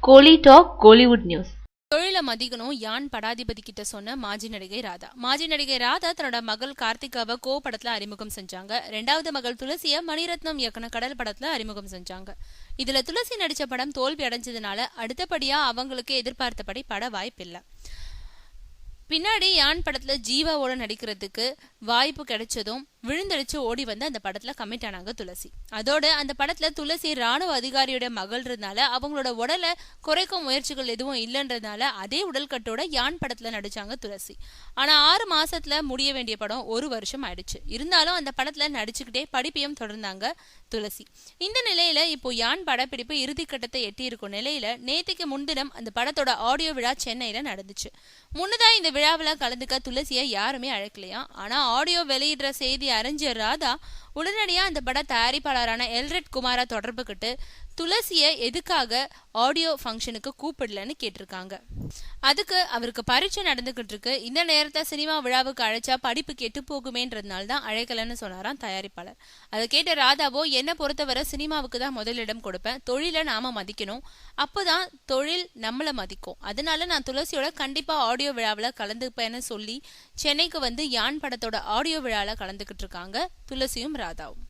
கோலி talk Kollywood news. தொழில மதிக்கணும் யான் படாதிபதி கிட்ட சொன்ன மாஜி நடிகை ராதா தன்னோட மகள் கார்த்திகாவை கோ படத்துல அறிமுகம் செஞ்சாங்க. ரெண்டாவது மகள் துளசிய மணிரத்னம் இயக்குன கடல் படத்துல அறிமுகம் செஞ்சாங்க. இதுல துளசி நடிச்ச படம் தோல்வி அடைஞ்சதுனால அடுத்தபடியா அவங்களுக்கு எதிர்பார்த்தபடி பட வாய்ப்பில்லை. பின்னாடி யான் படத்துல ஜீவாவோட நடிக்கிறதுக்கு வாய்ப்பு கிடைச்சதும் விழுந்தடிச்சு ஓடி வந்து அந்த படத்துல கமிட் ஆனாங்க துளசி. அதோட அந்த படத்துல துளசி ராணுவ அதிகாரியோட மகள்ன்றதுனால அவங்களோட உடலை குறைக்கும் முயற்சிகள் எதுவும் இல்லைன்றதுனால அதே உடல் கட்டோட யான் படத்துல நடிச்சாங்க துளசி. ஆனா 6 மாசத்துல முடிய வேண்டிய படம் 1 வருஷம் ஆயிடுச்சு. இருந்தாலும் அந்த படத்துல நடிச்சுக்கிட்டே படிப்பையும் தொடர்ந்தாங்க துளசி. இந்த நிலையில இப்போ யான் படப்பிடிப்பு இறுதிக்கட்டத்தை எட்டி இருக்கும் நிலையில நேற்றுக்கு முன்தினம் அந்த படத்தோட ஆடியோ விழா சென்னையில நடந்துச்சு. முன்னதா இந்த விழாவில் கலந்துக்க துளசியை யாருமே அழைக்கலையா. ஆனா ஆடியோ வெளியிடுற செய்தி அறிஞ்ச ராதா உடனடியா அந்த பட தயாரிப்பாளரான எல்ரெட் குமாரா தொடர்பு கிட்டு துளசிய எதுக்காக ஆடியோ ஃபங்க்ஷனுக்கு கூப்பிடலன்னு கேட்டிருக்காங்க. அதுக்கு அவருக்கு பரீட்சை நடந்துகிட்டு இருக்கு, இந்த நேரத்தை சினிமா விழாவுக்கு அழைச்சா படிப்பு கெட்டு போகுமேன்றதுனால தான் அழைக்கலன்னு சொன்னாராம் தயாரிப்பாளர். அதை கேட்ட ராதாவோ, என்னை பொறுத்தவரை சினிமாவுக்கு தான் முதலிடம் கொடுப்பேன், தொழிலை நாம மதிக்கணும், அப்போதான் தொழில் நம்மளை மதிக்கும், அதனால நான் துளசியோட கண்டிப்பா ஆடியோ விழாவில் கலந்துப்பேன்னு சொல்லி சென்னைக்கு வந்து யான் படத்தோட ஆடியோ விழாவில் கலந்துகிட்டு இருக்காங்க துளசியும் ராதாவும்.